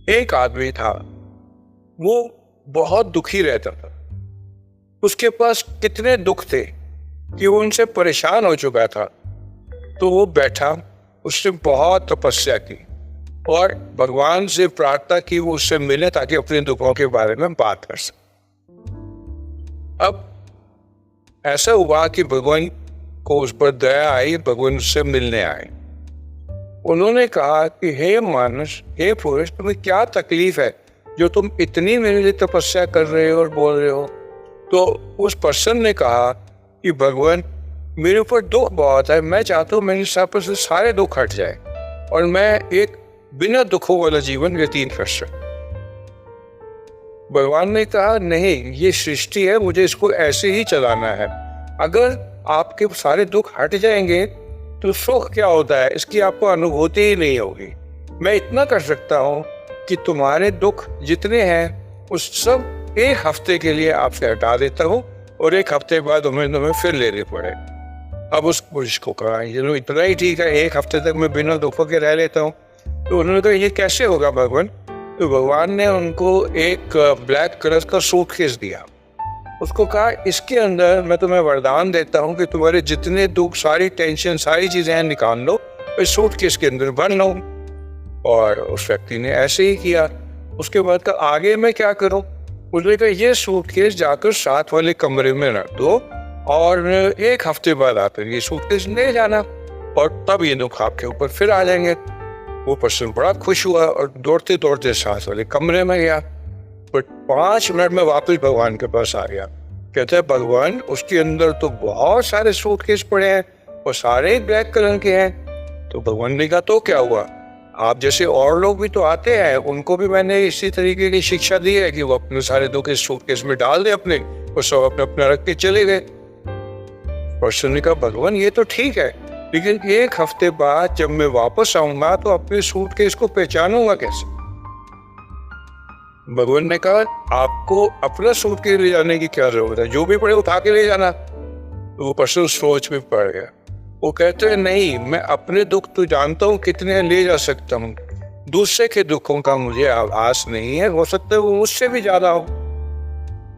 एक आदमी था, वो बहुत दुखी रहता था। उसके पास कितने दुख थे कि वो उनसे परेशान हो चुका था। तो वो बैठा, उसने बहुत तपस्या की और भगवान से प्रार्थना की वो उससे मिले ताकि अपने दुखों के बारे में बात कर सके। अब ऐसा हुआ कि भगवान को उस पर दया आई, भगवान उससे मिलने आए। उन्होंने कहा कि हे मानस, हे पुरुष, तुम्हें क्या तकलीफ है जो तुम इतनी मेरे लिए तपस्या कर रहे हो और बोल रहे हो। तो उस पर्सन ने कहा कि भगवान, मेरे ऊपर दुख बहुत है, मैं चाहता हूँ मेरे साथ से सारे दुख हट जाए और मैं एक बिना दुखों वाला जीवन व्यतीत कर सकूं। भगवान ने कहा नहीं, ये सृष्टि है, मुझे इसको ऐसे ही चलाना है। अगर आपके सारे दुख हट जाएंगे तो सुख क्या होता है इसकी आपको अनुभूति ही नहीं होगी। मैं इतना कर सकता हूँ कि तुम्हारे दुख जितने हैं उस सब एक हफ्ते के लिए आपसे हटा देता हूँ और एक हफ्ते बाद तुम्हें फिर लेने पड़े। अब उस पुरुष को कहा ये इतना ही ठीक है, एक हफ्ते तक मैं बिना दुखों के रह लेता हूँ। तो उन्होंने कहा ये कैसे होगा भगवान। तो भगवान ने उनको एक ब्लैक कलर का सूटकेस दिया। उसको कहा इसके अंदर मैं तुम्हें वरदान देता हूँ कि तुम्हारे जितने दुख, सारी टेंशन, सारी चीजें निकाल लो, इस सूटकेस के अंदर भर लो। और उस व्यक्ति ने ऐसे ही किया। उसके बाद का आगे मैं क्या करूं। उसने कहा ये सूटकेस जाकर साथ वाले कमरे में रख दो और एक हफ्ते बाद आकर ये सूटकेस ले जाना और तब ये दुख आपके ऊपर फिर आ जाएंगे। वो पर्सन बड़ा खुश हुआ और दौड़ते दौड़ते साथ वाले कमरे में गया। पर 5 मिनट में वापस भगवान के पास आ गया। कहता है भगवान, उसके अंदर तो बहुत सारे सूटकेस पड़े हैं और सारे ब्लैक कलर के हैं। तो भगवान ने कहा तो क्या हुआ, आप जैसे और लोग भी तो आते हैं, उनको भी मैंने इसी तरीके की शिक्षा दी है कि वो अपने सारे दुख इस सूटकेस में डाल दे अपने, और सब अपने अपना रख के चले गए। पर्सन ने कहा भगवान ये तो ठीक है, लेकिन एक हफ्ते बाद जब मैं वापस आऊंगा तो अपने सूटकेस को पहचानूंगा कैसे। भगवान ने कहा आपको अपना सूटकेस ले जाने की क्या जरूरत है, जो भी पड़े उठा के ले जाना। तो वो पर्सन सोच में पड़ गया। वो कहते हैं नहीं, मैं अपने दुख तो जानता हूँ कितने ले जा सकता हूँ, दूसरे के दुखों का मुझे आस नहीं है, हो सकता है वो मुझसे भी ज्यादा हो।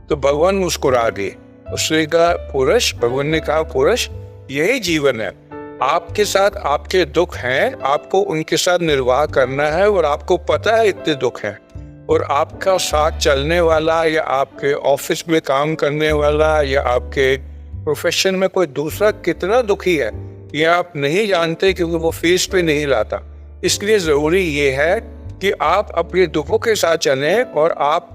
तो भगवान मुस्कुरा दिए। उसने कहा पुरुष, भगवान ने कहा पुरुष, यही जीवन है, आपके साथ आपके दुख हैं, आपको उनके साथ निर्वाह करना है और आपको पता है इतने दुख हैं। और आपका साथ चलने वाला या आपके ऑफिस में काम करने वाला या आपके प्रोफेशन में कोई दूसरा कितना दुखी है ये आप नहीं जानते, क्योंकि वो फेस पे नहीं लाता। इसलिए जरूरी ये है कि आप अपने दुखों के साथ चलें और आप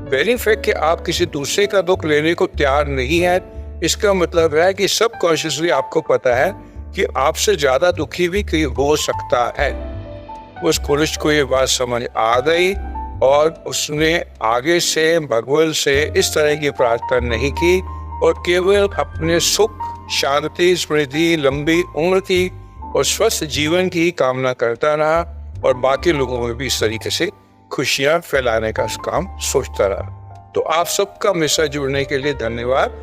वेरी फैक्ट कि आप किसी दूसरे का दुख लेने को तैयार नहीं है, इसका मतलब है कि सब कॉन्शियसली आपको पता है कि आपसे ज्यादा दुखी भी कोई हो सकता है। उस पुरुष को ये बात समझ आ गई और उसने आगे से भगवान से इस तरह की प्रार्थना नहीं की और केवल अपने सुख, शांति, समृद्धि, लंबी उम्र की और स्वस्थ जीवन की कामना करता रहा और बाकी लोगों में भी इस तरीके से खुशियां फैलाने का काम सोचता रहा। तो आप सबका मेरे साथ जुड़ने के लिए धन्यवाद।